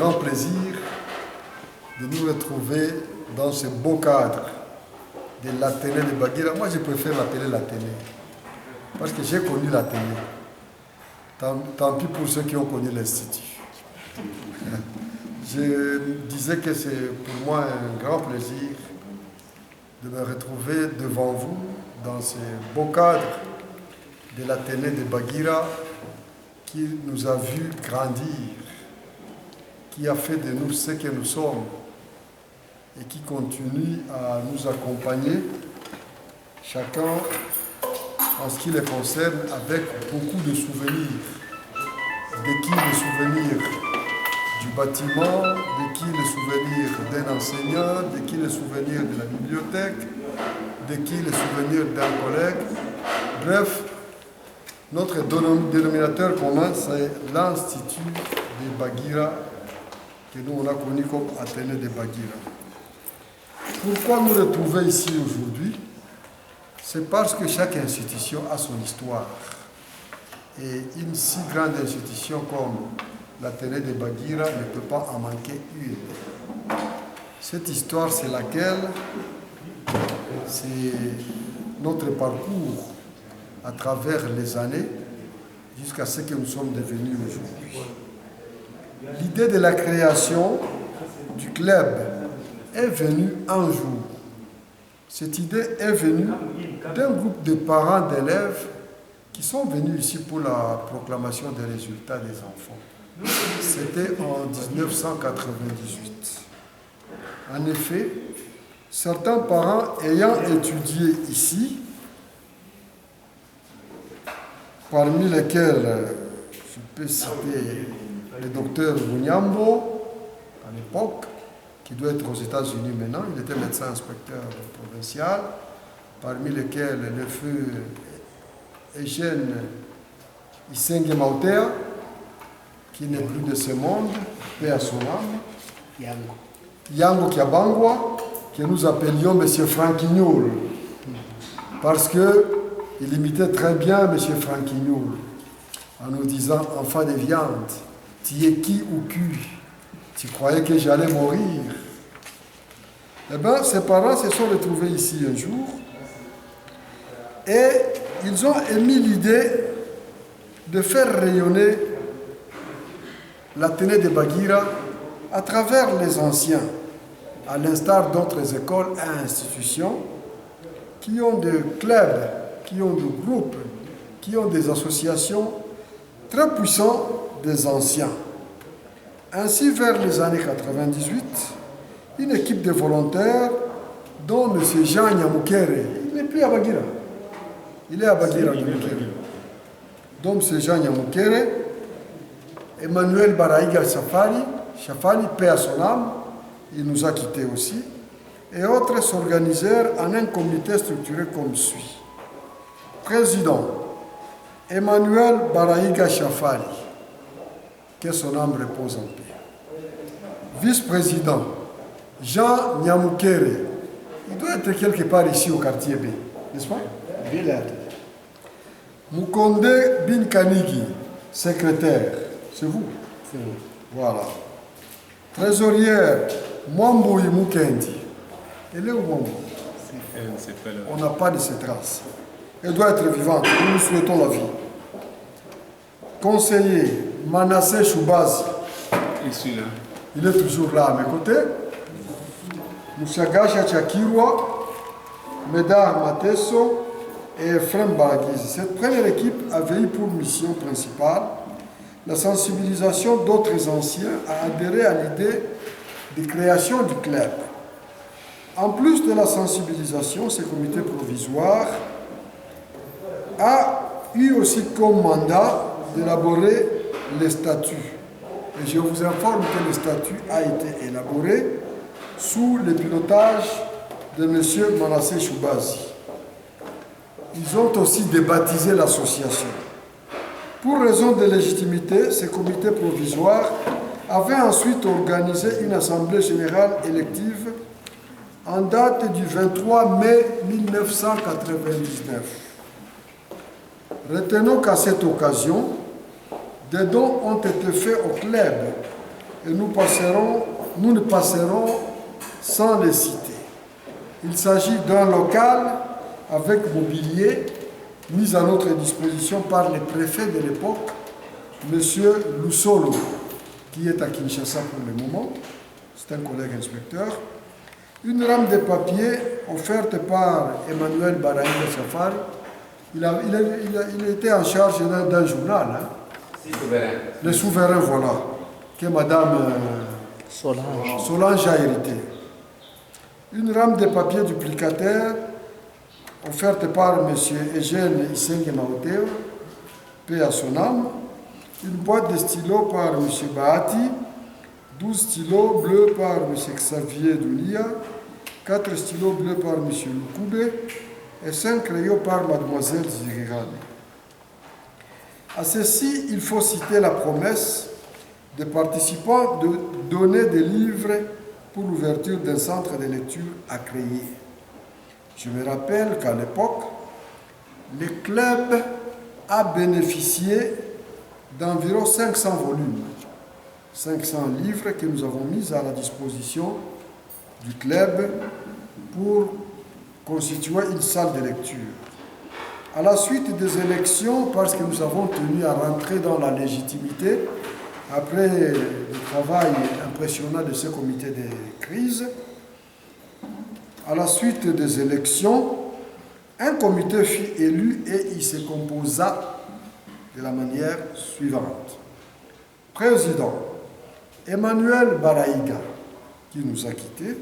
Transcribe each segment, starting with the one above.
grand plaisir de nous retrouver dans ce beau cadre de l'Athénée de Baguira. Moi, je préfère l'appeler l'Athénée, parce que j'ai connu l'Athénée. Tant pis pour ceux qui ont connu l'Institut. Je disais que c'est pour moi un grand plaisir de me retrouver devant vous dans ce beau cadre de l'Athénée de Baguira qui nous a vu grandir, qui a fait de nous ce que nous sommes et qui continue à nous accompagner, chacun en ce qui les concerne, avec beaucoup de souvenirs. De qui les souvenirs du bâtiment, de qui les souvenirs d'un enseignant, de qui les souvenirs de la bibliothèque, de qui les souvenirs d'un collègue. Bref, notre dénominateur commun, c'est l'Institut de Baguira, que nous on a connu comme Athénée de Baguira. Pourquoi nous retrouver ici aujourd'hui? C'est parce que chaque institution a son histoire. Et une si grande institution comme l'Athénée de Baguira ne peut pas en manquer une. Cette histoire, c'est laquelle? C'est notre parcours à travers les années jusqu'à ce que nous sommes devenus aujourd'hui. L'idée de la création du club est venue un jour. Cette idée est venue d'un groupe de parents d'élèves qui sont venus ici pour la proclamation des résultats des enfants. C'était en 1998. En effet, certains parents ayant étudié ici, parmi lesquels je peux citer le docteur Wunyambo, à l'époque, qui doit être aux États-Unis maintenant, il était médecin inspecteur provincial, parmi lesquels le feu Eugène Isenge Mautea, qui n'est plus de ce monde, paix à son âme, Yango Kiabangwa, que nous appelions M. Franquignoul, parce qu'il imitait très bien M. Franquignoul, en nous disant « Enfant de viande, tu es qui ou qui? Tu croyais que j'allais mourir ?» Eh bien, ses parents se sont retrouvés ici un jour, et ils ont émis l'idée de faire rayonner l'Athénée de Baguira à travers les anciens, à l'instar d'autres écoles et institutions qui ont des clubs, qui ont des groupes, qui ont des associations très puissants des anciens. Ainsi, vers les années 98, une équipe de volontaires, dont M. Jean Nyamukere, il n'est plus à Baguira, il est à Baguira, donc M. Jean Nyamukere, Emmanuel Baraïga Chafali, paix à son âme, il nous a quittés aussi, et autres s'organisèrent en un comité structuré comme suit. Président, Emmanuel Baraïga Chafali, que son âme repose en paix. Vice-président, Jean Nyamukere, il doit être quelque part ici au quartier B, n'est-ce pas? Mukonde Bin Kanigi, secrétaire, c'est vous? C'est vous. Voilà. Trésorière, Mwamboui Mukendi. Elle est où Mwamboui? On n'a pas de ses traces. Elle doit être vivante, nous nous souhaitons la vie. Conseiller, Manassé Choubazi. Ici, là. Il est toujours là à mes côtés. Moussagacha Chakirwa, Médard Matesso et Ephraim Baragizi. Cette première équipe avait eu pour mission principale la sensibilisation d'autres anciens à adhérer à l'idée de création du club. En plus de la sensibilisation, ce comité provisoire a eu aussi comme mandat d'élaborer les statuts. Et je vous informe que le statut a été élaboré sous le pilotage de M. Manassé Choubazi. Ils ont aussi débaptisé l'association. Pour raison de légitimité, ce comité provisoire avait ensuite organisé une assemblée générale élective en date du 23 mai 1999. Retenons qu'à cette occasion, des dons ont été faits au club et nous ne passerons sans les citer. Il s'agit d'un local avec mobilier mis à notre disposition par le préfet de l'époque, M. Lusolo, qui est à Kinshasa pour le moment, c'est un collègue inspecteur. Une rame de papier offerte par Emmanuel Baraïga Safari. Il était en charge d'un journal. Hein. Le Souverain, voilà, que Madame Solange a hérité. Une rame de papier duplicataire offerte par M. Eugène Isenge Maoteo, paix à son âme. Une boîte de stylos par M. Bahati, 12 stylos bleus par M. Xavier Dounia, 4 stylos bleus par M. Lukoube et 5 crayons par Mlle Zirirani. À ceci, il faut citer la promesse des participants de donner des livres pour l'ouverture d'un centre de lecture à Créé. Je me rappelle qu'à l'époque, le club a bénéficié d'environ 500 volumes, 500 livres que nous avons mis à la disposition du club pour constituer une salle de lecture. À la suite des élections, parce que nous avons tenu à rentrer dans la légitimité, après le travail impressionnant de ce comité de crise, à la suite des élections, un comité fut élu et il se composa de la manière suivante. Président, Emmanuel Baraïga, qui nous a quittés.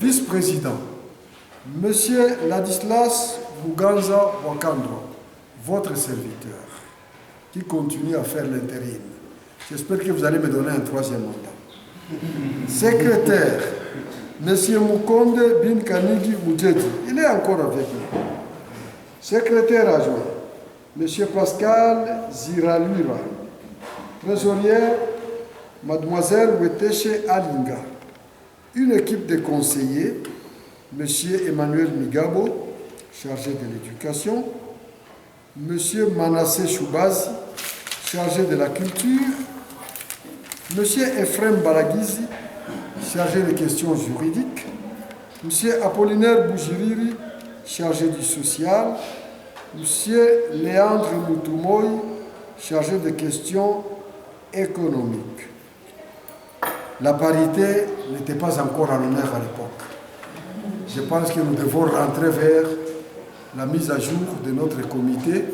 Vice-président, M. Ladislas Muganza Wakandwa, votre serviteur, qui continue à faire l'intérim. J'espère que vous allez me donner un troisième mandat. Secrétaire, M. Mukonde Bin Kanigi Moudjedi, il est encore avec nous. Secrétaire adjoint, M. Pascal Ziralura. Trésorière, Mademoiselle Weteche Alinga. Une équipe de conseillers, M. Emmanuel Migabo, chargé de l'éducation, M. Manassé Choubazi, chargé de la culture, M. Ephraim Baragizi, chargé des questions juridiques, M. Apollinaire Bougiriri, chargé du social, M. Léandre Moutumoy, chargé des questions économiques. La parité n'était pas encore à l'honneur à l'époque. Je pense que nous devons rentrer vers la mise à jour de notre comité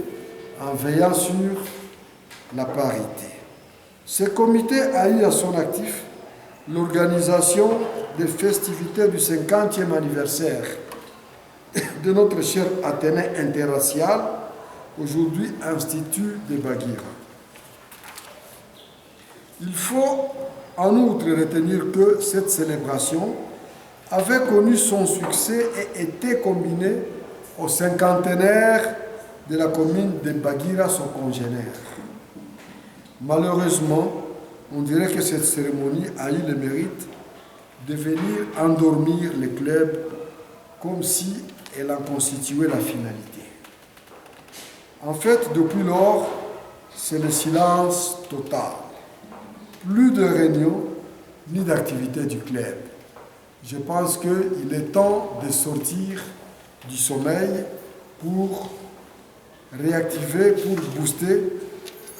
en veillant sur la parité. Ce comité a eu à son actif l'organisation des festivités du 50e anniversaire de notre cher Athénée interracial, aujourd'hui Institut de Baguira. Il faut en outre retenir que cette célébration avait connu son succès et était combinée au cinquantenaire de la commune de Baguira, son congénère. Malheureusement, on dirait que cette cérémonie a eu le mérite de venir endormir le club comme si elle en constituait la finalité. En fait, depuis lors, c'est le silence total. Plus de réunions, ni d'activité du club. Je pense qu'il est temps de sortir du sommeil pour réactiver, pour booster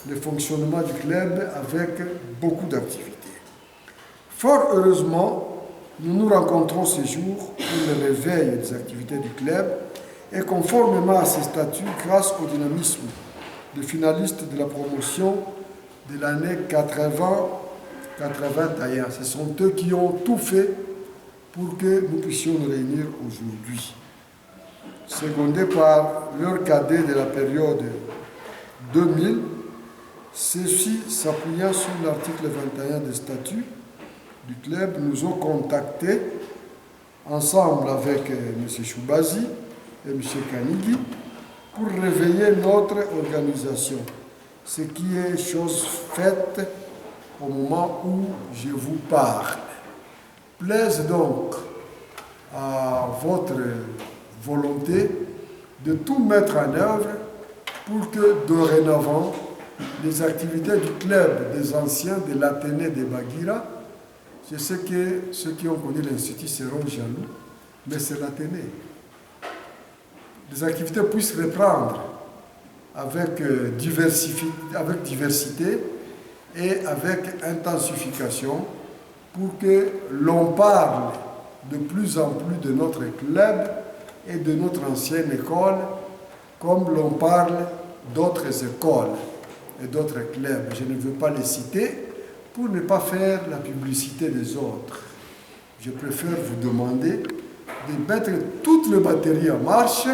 le fonctionnement du club avec beaucoup d'activités. Fort heureusement, nous nous rencontrons ce jour pour le réveil des activités du club et conformément à ces statuts, grâce au dynamisme des finalistes de la promotion de l'année 80-81. Ce sont eux qui ont tout fait pour que nous puissions nous réunir aujourd'hui. Secondés par leurs cadets de la période 2000, ceux-ci, s'appuyant sur l'article 21 des statuts du club, nous ont contactés ensemble avec M. Choubazi et M. Kanigi pour réveiller notre organisation, ce qui est chose faite au moment où je vous parle. Plaise donc à votre volonté de tout mettre en œuvre pour que dorénavant les activités du club des anciens de l'Athénée de Baguira. Je sais que ceux qui ont connu l'Institut seront jaloux, mais c'est l'Athénée. Les activités puissent reprendre avec diversité et avec intensification pour que l'on parle de plus en plus de notre club et de notre ancienne école comme l'on parle d'autres écoles et d'autres clubs. Je ne veux pas les citer pour ne pas faire la publicité des autres. Je préfère vous demander de mettre toutes les batteries en marche.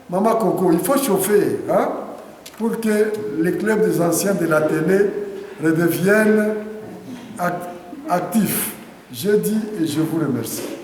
Maman Coco, il faut chauffer, hein, pour que les clubs des anciens de l'Athénée redeviennent actifs. Je dis et je vous remercie.